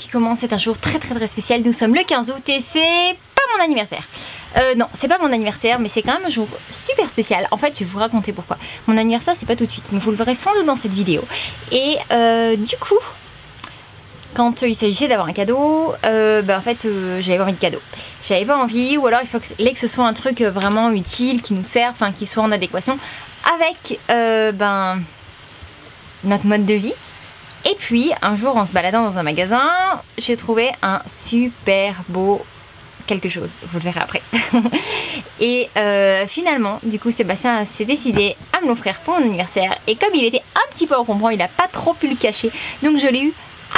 qui commence, c'est un jour très spécial. Nous sommes le 15 août et c'est pas mon anniversaire. Non, c'est pas mon anniversaire, mais c'est quand même un jour super spécial. En fait, je vais vous raconter pourquoi. Mon anniversaire, c'est pas tout de suite, mais vous le verrez sans doute dans cette vidéo. Et du coup, quand il s'agissait d'avoir un cadeau, en fait, j'avais pas envie de cadeau. J'avais pas envie, ou alors il fallait que ce soit un truc vraiment utile, qui nous serve, enfin qui soit en adéquation avec notre mode de vie. Et puis, un jour, en se baladant dans un magasin, j'ai trouvé un super beau quelque chose, vous le verrez après. Et finalement, du coup, Sébastien s'est décidé à me l'offrir pour mon anniversaire. Et comme il était un petit peu encombrant, il n'a pas trop pu le cacher. Donc je l'ai eu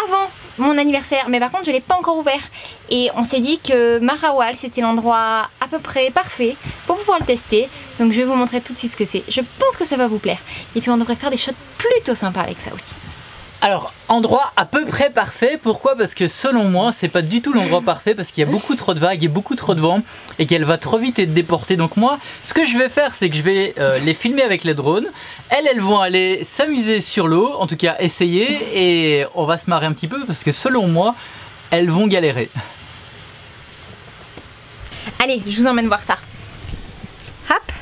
avant mon anniversaire, mais par contre je l'ai pas encore ouvert. Et on s'est dit que Marawal, c'était l'endroit à peu près parfait pour pouvoir le tester. Donc je vais vous montrer tout de suite ce que c'est. Je pense que ça va vous plaire. Et puis on devrait faire des shots plutôt sympas avec ça aussi. Alors, endroit à peu près parfait, pourquoi? Parce que selon moi, c'est pas du tout l'endroit parfait parce qu'il y a beaucoup trop de vagues et beaucoup trop de vent et qu'elle va trop vite être déportée. Donc moi, ce que je vais faire, c'est que je vais les filmer avec les drones. Elles vont aller s'amuser sur l'eau, en tout cas essayer, et on va se marrer un petit peu parce que selon moi, elles vont galérer. Allez, je vous emmène voir ça. Hop.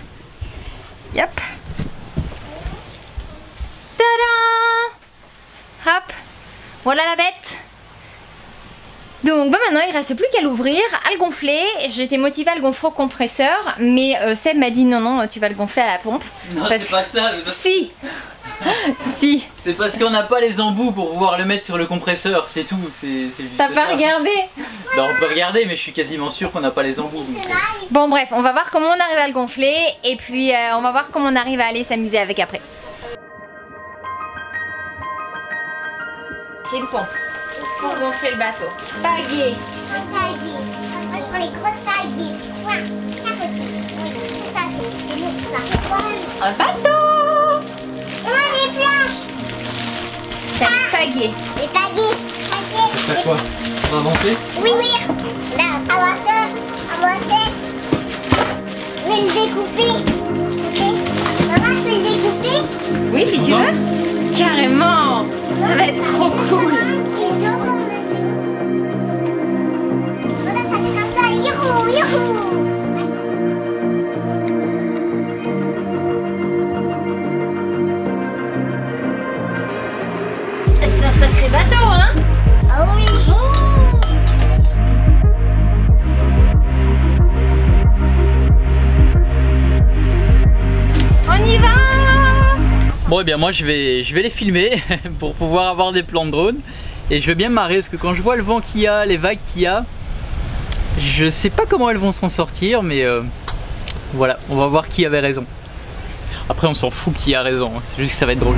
Yep. Hop, voilà la bête. Donc maintenant il reste plus qu'à l'ouvrir, à le gonfler. J'étais motivée à le gonfler au compresseur, mais Seb m'a dit non, tu vas le gonfler à la pompe. Non, c'est pas ça. Si. Si. C'est parce qu'on n'a pas les embouts pour pouvoir le mettre sur le compresseur, c'est tout. C'est juste T'as pas regardé? On peut regarder, mais je suis quasiment sûr qu'on n'a pas les embouts. Donc... Bon bref, on va voir comment on arrive à le gonfler et puis on va voir comment on arrive à aller s'amuser avec après. C'est une pompe pour gonfler le bateau. Pagaie. Pagaie. On prend les grosses pagaies. Voilà, chaque petit. Oui, ça c'est lourd ça. Un bateau. Comment les planches? C'est une pagaie. Les pagaies. C'est quoi? On va monter? Oui. Là, avancer. Je vais le découper. Ok? Maman, je peux le découper? Oui, si tu veux. Carrément. Ça va être trop cool. Ça fait comme ça. Youhou, youhou. C'est un sacré bateau, hein? Oh oui. On y va. Bon, et bien moi je vais les filmer pour pouvoir avoir des plans de drone. Et je vais bien me marrer parce que quand je vois le vent qu'il y a, les vagues qu'il y a, je sais pas comment elles vont s'en sortir, mais voilà, on va voir qui avait raison. Après on s'en fout qui a raison, c'est juste que ça va être drôle.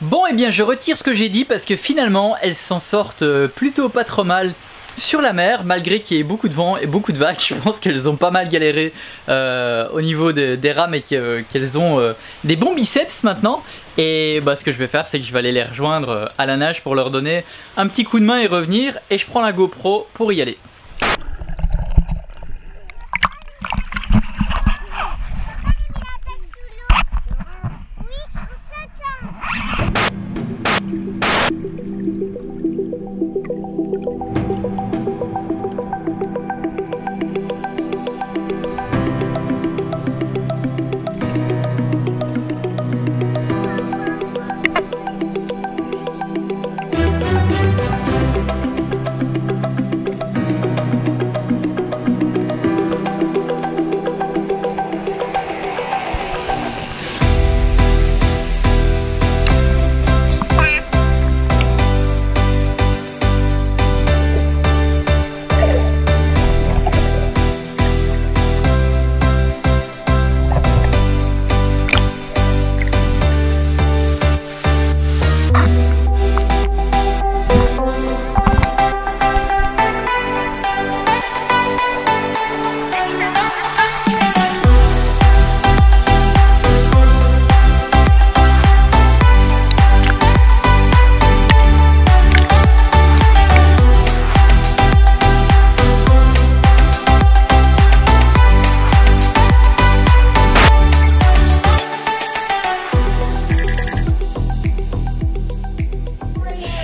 Bon, et bien je retire ce que j'ai dit parce que finalement elles s'en sortent plutôt pas trop mal sur la mer, malgré qu'il y ait beaucoup de vent et beaucoup de vagues. Je pense qu'elles ont pas mal galéré au niveau des rames et qu'elles ont des bons biceps maintenant. Et bah, ce que je vais faire, c'est que je vais aller les rejoindre à la nage pour leur donner un petit coup de main et revenir. Et je prends la GoPro pour y aller.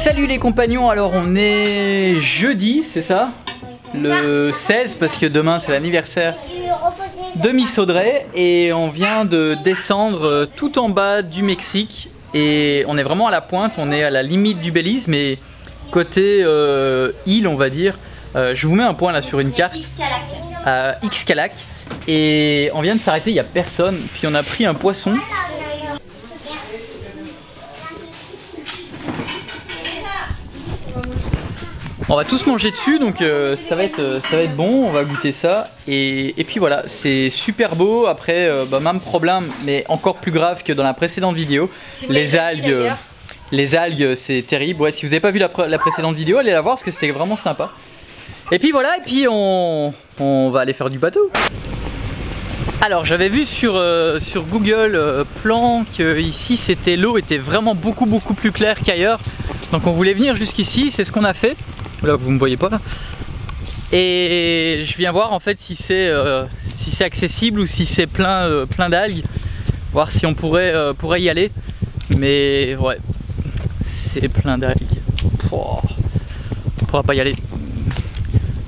Salut les compagnons, alors on est jeudi, c'est ça? Le 16 parce que demain c'est l'anniversaire de Miss Audrey et on vient de descendre tout en bas du Mexique et on est vraiment à la pointe, on est à la limite du Belize mais côté île on va dire. Je vous mets un point là sur une carte à Xcalac et on vient de s'arrêter, il n'y a personne, puis on a pris un poisson. On va tous manger dessus donc ça va être bon, on va goûter ça et puis voilà, c'est super beau. Après même problème mais encore plus grave que dans la précédente vidéo, les algues c'est terrible. Ouais, si vous n'avez pas vu la précédente vidéo, allez la voir parce que c'était vraiment sympa. Et puis voilà, et puis on va aller faire du bateau. Alors j'avais vu sur Google Plan que ici c'était l'eau était vraiment beaucoup plus claire qu'ailleurs. Donc on voulait venir jusqu'ici, c'est ce qu'on a fait. Là vous me voyez pas là. Et je viens voir en fait si c'est accessible ou si c'est plein d'algues. Voir si on pourrait y aller. Mais ouais, c'est plein d'algues. Oh, on pourra pas y aller.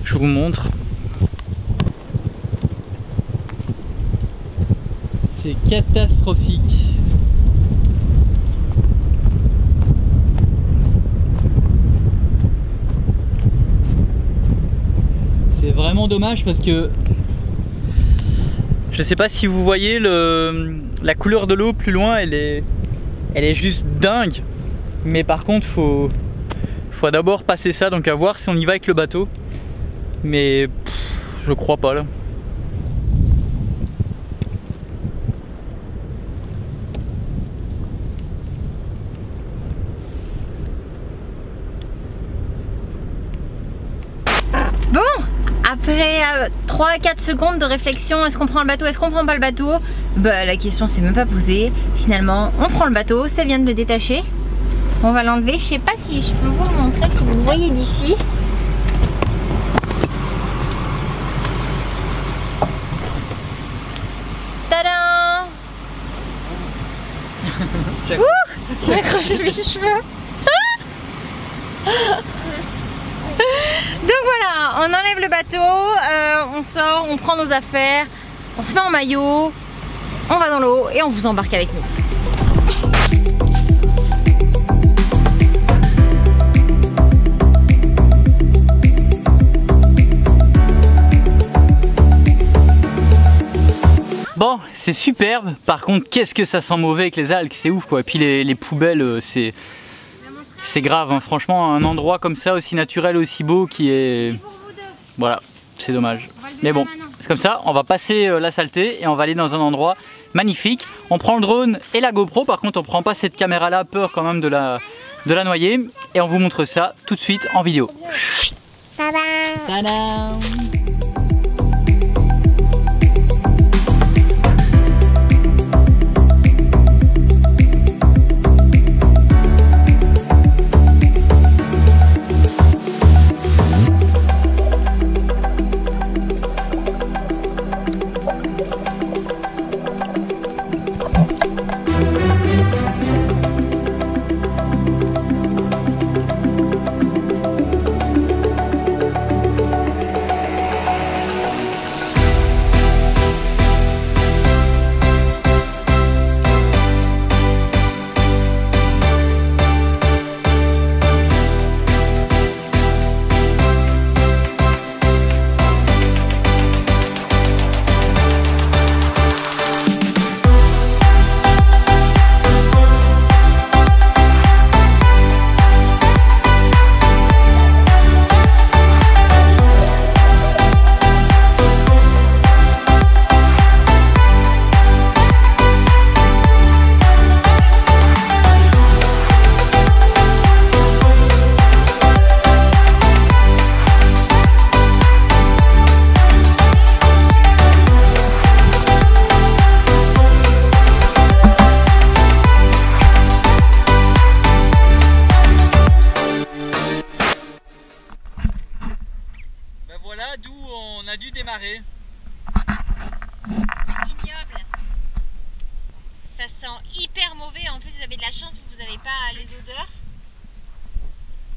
Je vous montre. C'est catastrophique. C'est vraiment dommage parce que je sais pas si vous voyez la couleur de l'eau plus loin, elle est juste dingue. Mais par contre faut d'abord passer ça, donc à voir si on y va avec le bateau. Mais je crois pas là. Bon, après 3 à 4 secondes de réflexion, est-ce qu'on prend le bateau, est-ce qu'on prend pas le bateau? Bah la question s'est même pas posée. Finalement, on prend le bateau, ça vient de le détacher. On va l'enlever, je sais pas si je peux vous le montrer, si vous le voyez d'ici. Tadam! Ouh! J'ai accroché mes cheveux. Donc voilà, on enlève le bateau, on sort, on prend nos affaires, on se met en maillot, on va dans l'eau et on vous embarque avec nous. Bon, c'est superbe, par contre qu'est-ce que ça sent mauvais avec les algues, c'est ouf quoi. Et puis les poubelles, c'est grave, hein. Franchement un endroit comme ça, aussi naturel, aussi beau, qui est... Voilà, c'est dommage. Mais bon, c'est comme ça, on va passer la saleté et on va aller dans un endroit magnifique. On prend le drone et la GoPro, par contre on prend pas cette caméra là, peur quand même de la noyer. Et on vous montre ça tout de suite en vidéo. Tadam. Tadam! Voilà d'où on a dû démarrer. C'est ignoble. Ça sent hyper mauvais. En plus, vous avez de la chance, vous n'avez pas les odeurs.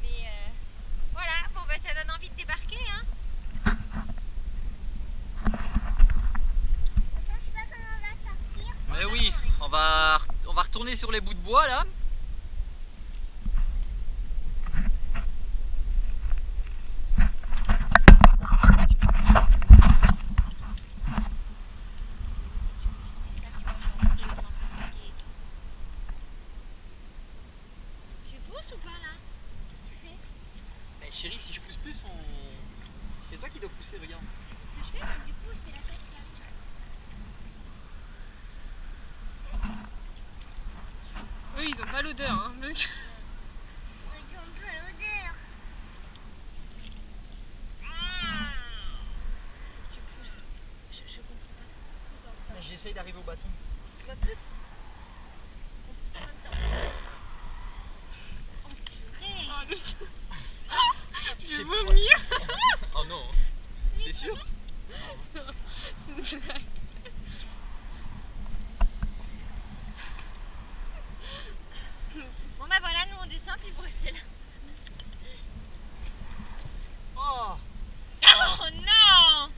Mais voilà, bon bah ça donne envie de débarquer. Hein. Je sais pas comment on va sortir. Mais oui, on va retourner sur les bouts de bois là. Chérie, si je pousse plus, c'est toi qui dois pousser, regarde. Ce que je fais, mais du coup, c'est la tête qui arrive. Oui, ils ont pas l'odeur, hein. Ils ont pas l'odeur. Tu pousses. Je comprends pas. J'essaye d'arriver au bâton. Tu vas plus. On pousse en même temps. Oh, le... Je vais vomir. Oh non, c'est sûr? Bon bah voilà, nous on descend puis Bruxelles. Oh, Oh non!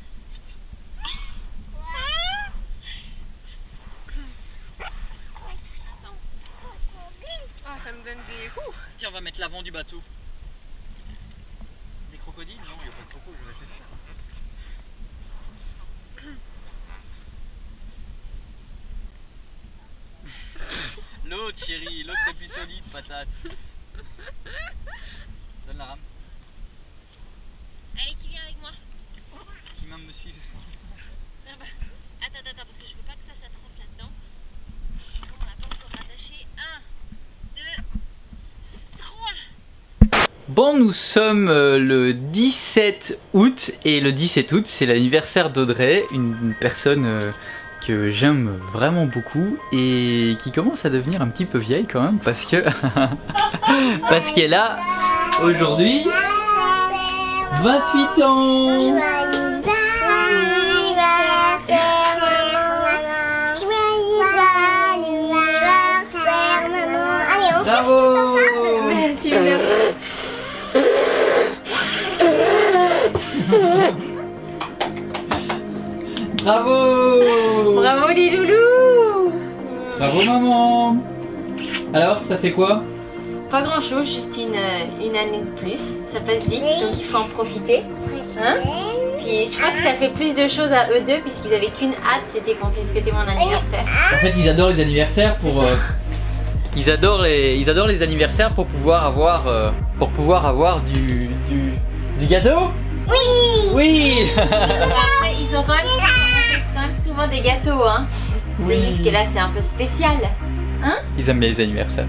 Ah, ça me donne des... Ouh. tiens, on va mettre l'avant du bateau. Des crocodiles? Non, il n'y a pas de crocodiles, j'espère. L'autre chérie, l'autre est plus solide, patate. Donne la rame. Allez, qui vient avec moi? Qui même me suit. Ah bah, attends, parce que je veux pas que ça trempe là-dedans. Comme on l'a pas encore rattaché. 1, 2, 3. Bon, nous sommes le 17 août et le 17 août c'est l'anniversaire d'Audrey, une personne que j'aime vraiment beaucoup et qui commence à devenir un petit peu vieille quand même parce que parce qu'elle a aujourd'hui 28 ans. Joyeux anniversaire, maman. Joyeux anniversaire, maman. Allez, on Bravo. Merci, merci. Bravo. Bravo les loulous. Bravo maman. Alors, ça fait quoi? Pas grand chose, juste une année de plus. Ça passe vite, donc il faut en profiter. Hein? Puis je crois que ça fait plus de choses à eux deux, puisqu'ils avaient qu'une hâte, c'était qu'on puisse fêter mon anniversaire. En fait, ils adorent les anniversaires pour. Ils adorent les anniversaires pour pouvoir avoir du gâteau. Oui. Oui. Après, ils ont quand même, on fait quand même souvent des gâteaux, hein. Oui. C'est juste que là c'est un peu spécial. Ils aiment bien les anniversaires.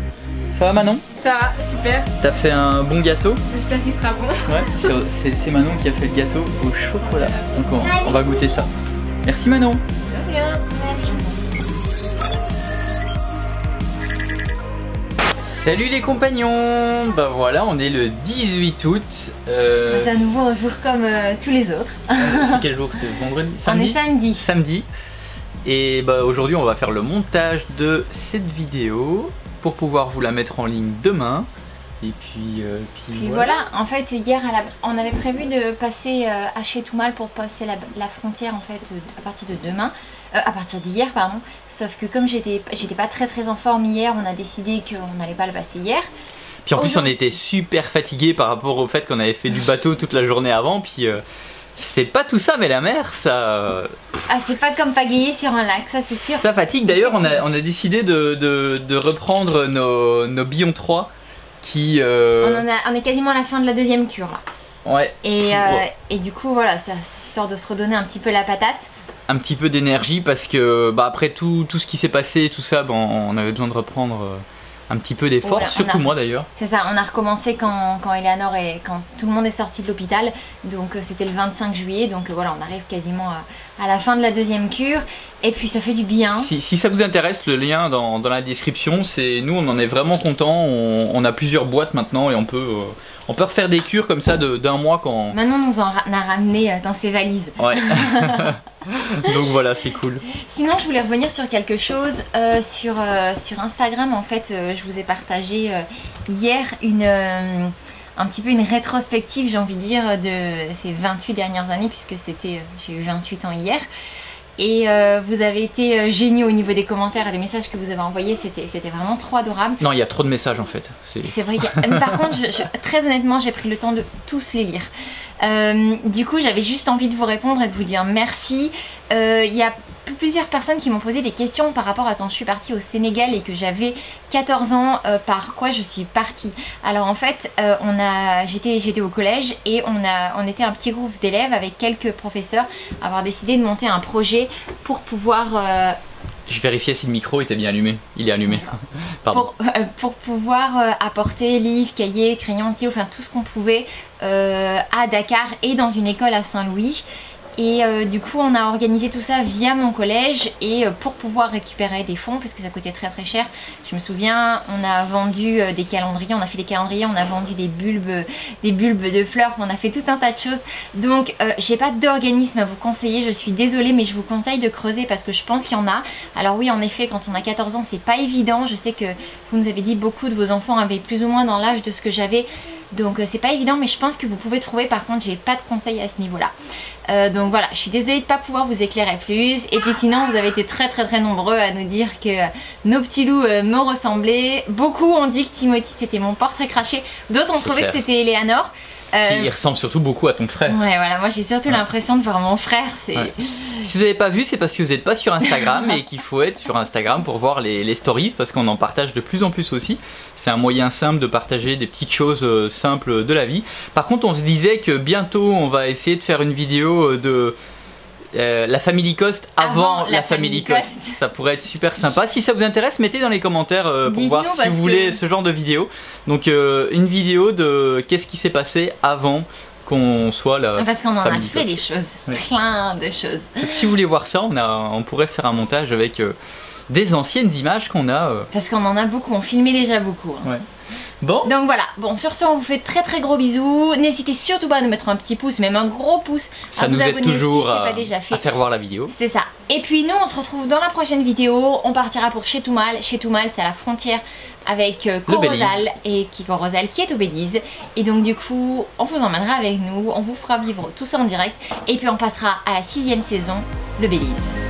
Ça va Manon? Ça va, super. T'as fait un bon gâteau? J'espère qu'il sera bon. Ouais, c'est Manon qui a fait le gâteau au chocolat. Donc on va goûter ça. Merci Manon. De rien. Salut les compagnons. Bah voilà, on est le 18 août. C'est à nouveau un jour comme tous les autres. C'est quel jour? C'est vendredi? Samedi? On est samedi. Samedi. Et bah aujourd'hui on va faire le montage de cette vidéo pour pouvoir vous la mettre en ligne demain. Et puis voilà, en fait hier on avait prévu de passer à Chetumal pour passer la frontière en fait à partir de demain, à partir d'hier pardon. Sauf que comme j'étais pas très en forme hier, on a décidé qu'on n'allait pas le passer hier. Puis en plus on était super fatigués par rapport au fait qu'on avait fait du bateau toute la journée avant. Puis c'est pas tout ça, mais la mer ça... Ah c'est pas comme pagayer sur un lac, ça c'est sûr. Ça fatigue. D'ailleurs on a décidé de reprendre nos Billon 3 qui... On est quasiment à la fin de la deuxième cure là. Ouais. Et du coup voilà, c'est histoire de se redonner un petit peu la patate. Un petit peu d'énergie parce que bah, après tout ce qui s'est passé, tout ça, on avait besoin de reprendre un petit peu d'effort, Voilà, surtout moi d'ailleurs. C'est ça, on a recommencé quand Eleanor et quand tout le monde est sorti de l'hôpital, donc c'était le 25 juillet, donc voilà, on arrive quasiment à la fin de la deuxième cure, et puis ça fait du bien. Si ça vous intéresse, le lien dans la description, nous on en est vraiment contents, on a plusieurs boîtes maintenant et on peut refaire des cures comme ça d'un mois quand... Manon nous en a ramené dans ses valises. Ouais. Donc voilà, c'est cool. Sinon je voulais revenir sur quelque chose, sur Instagram en fait, je vous ai partagé hier un petit peu une rétrospective, j'ai envie de dire, de ces 28 dernières années, puisque j'ai eu 28 ans hier. Et vous avez été géniaux au niveau des commentaires et des messages que vous avez envoyés, c'était vraiment trop adorable. Non, il y a trop de messages en fait. C'est vrai, par contre, très honnêtement, j'ai pris le temps de tous les lire. Du coup, j'avais juste envie de vous répondre et de vous dire merci. Il y a plusieurs personnes qui m'ont posé des questions par rapport à quand je suis partie au Sénégal et que j'avais 14 ans, par quoi je suis partie. Alors en fait, j'étais au collège et on était un petit groupe d'élèves avec quelques professeurs à avoir décidé de monter un projet pour pouvoir... Je vérifiais si le micro était bien allumé. Il est allumé. Pardon. Pour pouvoir apporter livres, cahiers, crayons, stylos, enfin tout ce qu'on pouvait à Dakar et dans une école à Saint-Louis. Et du coup on a organisé tout ça via mon collège et pour pouvoir récupérer des fonds parce que ça coûtait très cher. Je me souviens, on a vendu des calendriers, on a fait des calendriers, on a vendu des bulbes de fleurs, on a fait tout un tas de choses. Donc j'ai pas d'organisme à vous conseiller, je suis désolée mais je vous conseille de creuser parce que je pense qu'il y en a. Alors oui en effet quand on a 14 ans c'est pas évident, je sais que vous nous avez dit beaucoup de vos enfants avaient plus ou moins dans l'âge de ce que j'avais. Donc c'est pas évident mais je pense que vous pouvez trouver, par contre j'ai pas de conseils à ce niveau là. Donc voilà, je suis désolée de pas pouvoir vous éclairer plus. Et puis sinon vous avez été très nombreux à nous dire que nos petits loups me ressemblaient. Beaucoup ont dit que Timothy c'était mon portrait craché, d'autres ont trouvé que c'était Eleanor. Qui ressemble surtout beaucoup à ton frère. Ouais voilà, moi j'ai surtout l'impression de voir mon frère. Ouais. Si vous n'avez pas vu, c'est parce que vous n'êtes pas sur Instagram et qu'il faut être sur Instagram pour voir les stories parce qu'on en partage de plus en plus aussi. C'est un moyen simple de partager des petites choses simples de la vie. Par contre on se disait que bientôt on va essayer de faire une vidéo de la Family Cost avant la Family Cost. Ça pourrait être super sympa. Si ça vous intéresse, mettez dans les commentaires pour voir si vous voulez ce genre de vidéo. Donc une vidéo de qu'est-ce qui s'est passé avant qu'on soit la parce qu'on en a Family fait Cost. des choses, plein de choses. Donc, si vous voulez voir ça, on pourrait faire un montage avec des anciennes images qu'on a. Parce qu'on en a beaucoup, on filmait déjà beaucoup. Hein. Ouais. Bon. Donc voilà, bon sur ce on vous fait très gros bisous. N'hésitez surtout pas à nous mettre un petit pouce, même un gros pouce. Ça nous aide toujours si pas déjà fait. à faire voir la vidéo. C'est ça. Et puis nous on se retrouve dans la prochaine vidéo. On partira pour Chetumal. Chetumal c'est à la frontière avec Corozal Corozal qui est au Belize. Et donc du coup on vous emmènera avec nous. On vous fera vivre tout ça en direct. Et puis on passera à la 6e saison, le Belize.